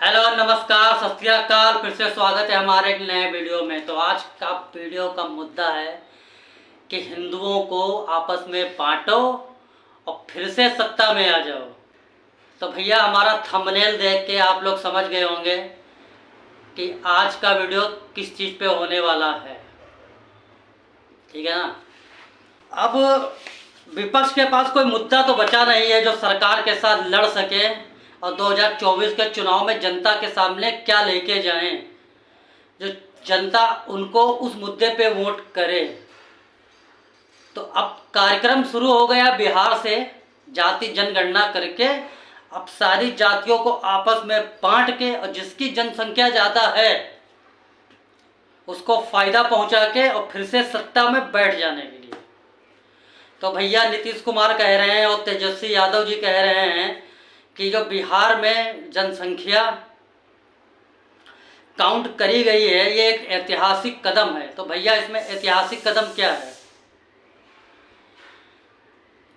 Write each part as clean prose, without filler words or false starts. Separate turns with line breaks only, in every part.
Hello नमस्कार सत श्री अकाल। फिर से स्वागत है हमारे एक नए वीडियो में। तो आज का वीडियो का मुद्दा है कि हिंदुओं को आपस में बांटो और फिर से सत्ता में आ जाओ। तो भैया हमारा थंबनेल देख के आप लोग समझ गए होंगे कि आज का वीडियो किस चीज़ पे होने वाला है, ठीक है ना। अब विपक्ष के पास कोई मुद्दा तो बचा नहीं है जो सरकार के साथ लड़ सके और 2024 के चुनाव में जनता के सामने क्या लेके जाएं, जो जनता उनको उस मुद्दे पे वोट करे। तो अब कार्यक्रम शुरू हो गया बिहार से, जाति जनगणना करके अब सारी जातियों को आपस में बांट के और जिसकी जनसंख्या ज़्यादा है उसको फायदा पहुंचा के और फिर से सत्ता में बैठ जाने के लिए। तो भैया नीतीश कुमार कह रहे हैं और तेजस्वी यादव जी कह रहे हैं कि जो बिहार में जनसंख्या काउंट करी गई है ये एक ऐतिहासिक कदम है। तो भैया इसमें ऐतिहासिक कदम क्या है?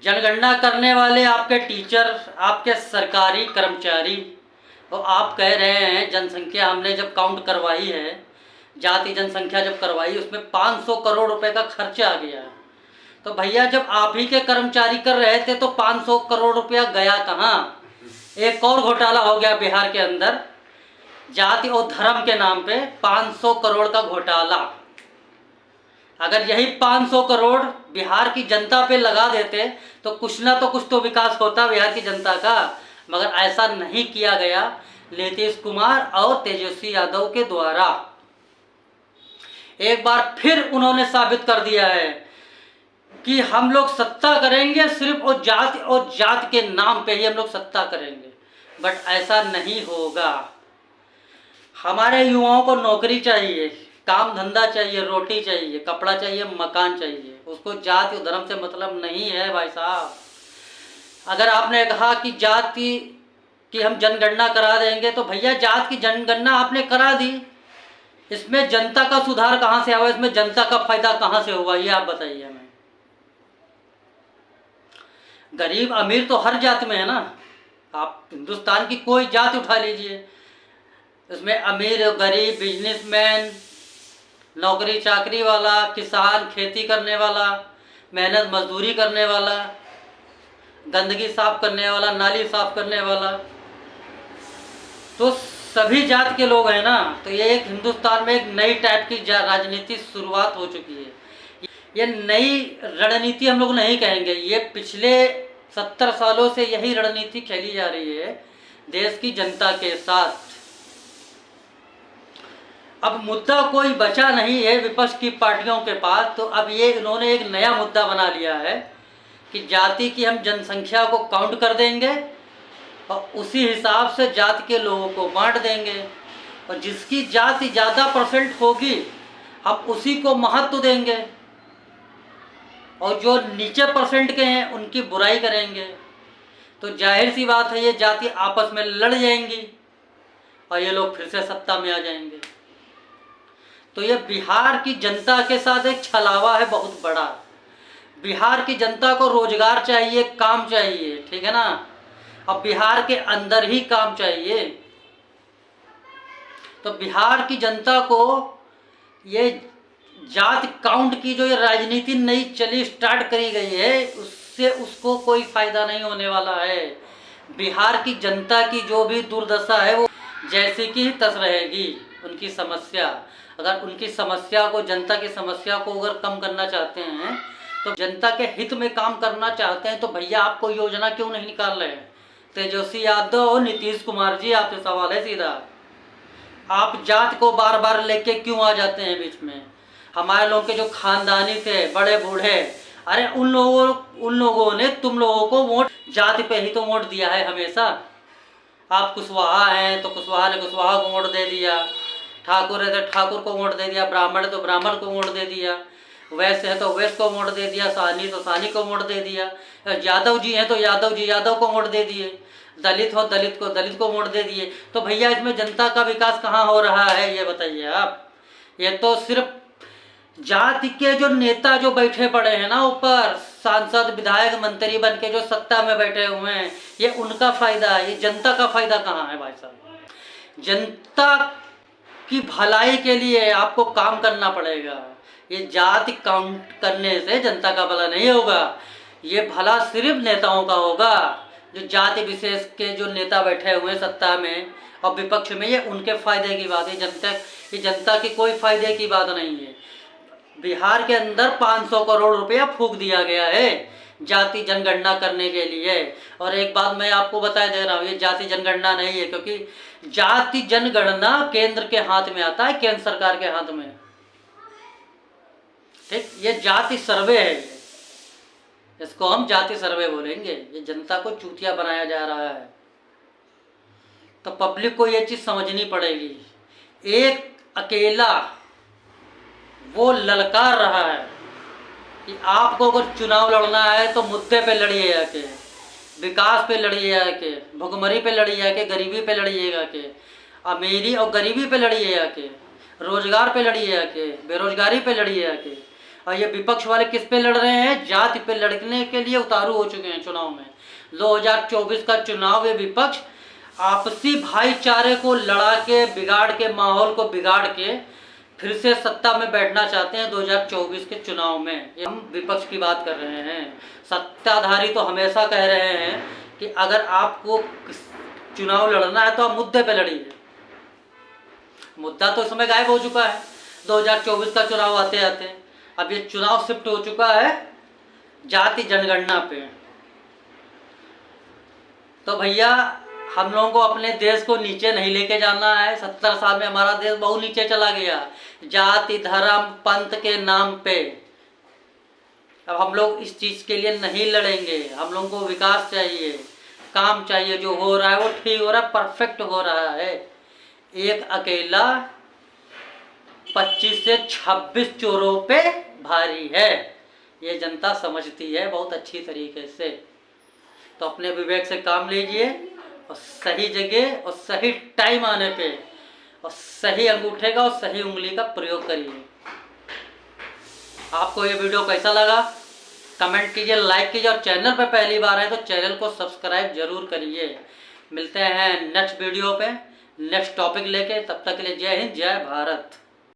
जनगणना करने वाले आपके टीचर, आपके सरकारी कर्मचारी, तो आप कह रहे हैं जनसंख्या हमने जब काउंट करवाई है, जाति जनसंख्या जब करवाई उसमें 500 करोड़ रुपए का खर्चा आ गया। तो भैया जब आप ही के कर्मचारी कर रहे थे तो 500 करोड़ रुपया गया कहाँ? एक और घोटाला हो गया बिहार के अंदर, जाति और धर्म के नाम पे 500 करोड़ का घोटाला। अगर यही 500 करोड़ बिहार की जनता पे लगा देते तो कुछ ना तो कुछ तो विकास होता बिहार की जनता का, मगर ऐसा नहीं किया गया नीतीश कुमार और तेजस्वी यादव के द्वारा। एक बार फिर उन्होंने साबित कर दिया है कि हम लोग सत्ता करेंगे सिर्फ और जात के नाम पे ही हम लोग सत्ता करेंगे। बट ऐसा नहीं होगा। हमारे युवाओं को नौकरी चाहिए, काम धंधा चाहिए, रोटी चाहिए, कपड़ा चाहिए, मकान चाहिए। उसको जाति और धर्म से मतलब नहीं है भाई साहब। अगर आपने कहा कि जाति की हम जनगणना करा देंगे तो भैया जात की जनगणना आपने करा दी, इसमें जनता का सुधार कहाँ से हुआ? इसमें जनता का फायदा कहाँ से हुआ? ये आप बताइए हमें। गरीब अमीर तो हर जात में है ना। आप हिंदुस्तान की कोई जात उठा लीजिए, इसमें अमीर गरीब, बिजनेसमैन, नौकरी चाकरी वाला, किसान, खेती करने वाला, मेहनत मजदूरी करने वाला, गंदगी साफ करने वाला, नाली साफ करने वाला, तो सभी जात के लोग हैं ना। तो ये एक हिंदुस्तान में एक नई टाइप की राजनीति शुरुआत हो चुकी है। ये नई रणनीति हम लोग नहीं कहेंगे, ये पिछले 70 सालों से यही रणनीति खेली जा रही है देश की जनता के साथ। अब मुद्दा कोई बचा नहीं है विपक्ष की पार्टियों के पास, तो अब ये इन्होंने एक नया मुद्दा बना लिया है कि जाति की हम जनसंख्या को काउंट कर देंगे और उसी हिसाब से जाति के लोगों को बांट देंगे और जिसकी जाति ज़्यादा परसेंट होगी हम उसी को महत्व देंगे और जो नीचे परसेंट के हैं उनकी बुराई करेंगे। तो जाहिर सी बात है ये जाति आपस में लड़ जाएंगी और ये लोग फिर से सत्ता में आ जाएंगे। तो ये बिहार की जनता के साथ एक छलावा है बहुत बड़ा। बिहार की जनता को रोजगार चाहिए, काम चाहिए, ठीक है ना। अब बिहार के अंदर ही काम चाहिए। तो बिहार की जनता को ये जात काउंट की जो ये राजनीति नई चली स्टार्ट करी गई है उससे उसको कोई फायदा नहीं होने वाला है। बिहार की जनता की जो भी दुर्दशा है वो जैसे कि तस रहेगी। उनकी समस्या, अगर उनकी समस्या को, जनता की समस्या को अगर कम करना चाहते हैं तो जनता के हित में काम करना चाहते हैं तो भैया आप कोई योजना क्यों नहीं निकाल रहे हैं? तेजस्वी यादव और नीतीश कुमार जी, आपसे सवाल है सीधा, आप जात को बार बार लेके क्यों आ जाते हैं बीच में? हमारे लोग के जो खानदानी थे, बड़े बूढ़े, अरे उन लोगों ने तुम लोगों को वोट जाति पे ही तो वोट दिया है हमेशा। आप कुशवाहा हैं तो कुशवाहा ने कुशवाहा को वोट दे दिया, ठाकुर है तो ठाकुर को वोट दे दिया, ब्राह्मण है तो ब्राह्मण को वोट दे दिया, वैश्य है तो वैश्य को वोट दे दिया, साहनी तो साहनी को वोट दे दिया, यादव जी हैं तो यादव को वोट दे दिए, दलित हो दलित को वोट दे दिए। तो भैया इसमें जनता का विकास कहाँ हो रहा है ये बताइए आप। ये तो सिर्फ जाति के जो नेता जो बैठे पड़े हैं ना ऊपर, सांसद विधायक मंत्री बन के जो सत्ता में बैठे हुए हैं, ये उनका फायदा है, ये जनता का फायदा कहाँ है भाई साहब? जनता की भलाई के लिए आपको काम करना पड़ेगा। ये जाति काउंट करने से जनता का भला नहीं होगा। ये भला सिर्फ नेताओं का होगा, जो जाति विशेष के जो नेता बैठे हुए हैं सत्ता में और विपक्ष में, ये उनके फायदे की बात है। जनता की कोई फायदे की बात नहीं है। बिहार के अंदर 500 करोड़ रुपया फूंक दिया गया है जाति जनगणना करने के लिए। और एक बात मैं आपको बता दे रहा हूँ, ये जाति जनगणना नहीं है, क्योंकि जाति जनगणना केंद्र के हाथ में आता है, केंद्र सरकार के हाथ में। ठीक, ये जाति सर्वे है, इसको हम जाति सर्वे बोलेंगे। ये जनता को चूतिया बनाया जा रहा है, तो पब्लिक को ये चीज समझनी पड़ेगी। एक अकेला वो ललकार रहा है कि आपको अगर चुनाव लड़ना है तो मुद्दे पे लड़िए आके, विकास पे लड़िए आके, भुखमरी पे लड़िए आके, गरीबी पे लड़िएगा के, अमीरी और गरीबी पे लड़िए आके, रोजगार पे लड़िए आके, बेरोजगारी पे लड़िए आके। और ये विपक्ष वाले किस पे लड़ रहे हैं? जाति पे लड़ने के लिए उतारू हो चुके हैं चुनाव में। 2024 का चुनाव ये विपक्ष आपसी भाईचारे को लड़ा के, बिगाड़ के, माहौल को बिगाड़ के फिर से सत्ता में बैठना चाहते हैं 2024 के चुनाव में। हम विपक्ष की बात कर रहे हैं। सत्ताधारी तो हमेशा कह रहे हैं कि अगर आपको चुनाव लड़ना है तो आप मुद्दे पे लड़िए। मुद्दा तो इस समय गायब हो चुका है 2024 का चुनाव आते आते। अब ये चुनाव शिफ्ट हो चुका है जाति जनगणना पे। तो भैया हम लोगों को अपने देश को नीचे नहीं लेके जाना है। 70 साल में हमारा देश बहुत नीचे चला गया जाति धर्म पंथ के नाम पे। अब हम लोग इस चीज के लिए नहीं लड़ेंगे। हम लोगों को विकास चाहिए, काम चाहिए। जो हो रहा है वो ठीक हो रहा है, परफेक्ट हो रहा है। एक अकेला 25 से 26 चोरों पे भारी है, ये जनता समझती है बहुत अच्छी तरीके से। तो अपने विवेक से काम लीजिए और सही जगह और सही टाइम आने पे और सही अंगूठे का और सही उंगली का प्रयोग करिए। आपको ये वीडियो कैसा लगा कमेंट कीजिए, लाइक कीजिए और चैनल पे पहली बार आए तो चैनल को सब्सक्राइब जरूर करिए। मिलते हैं नेक्स्ट वीडियो पे नेक्स्ट टॉपिक लेके। तब तक के लिए जय हिंद, जय भारत।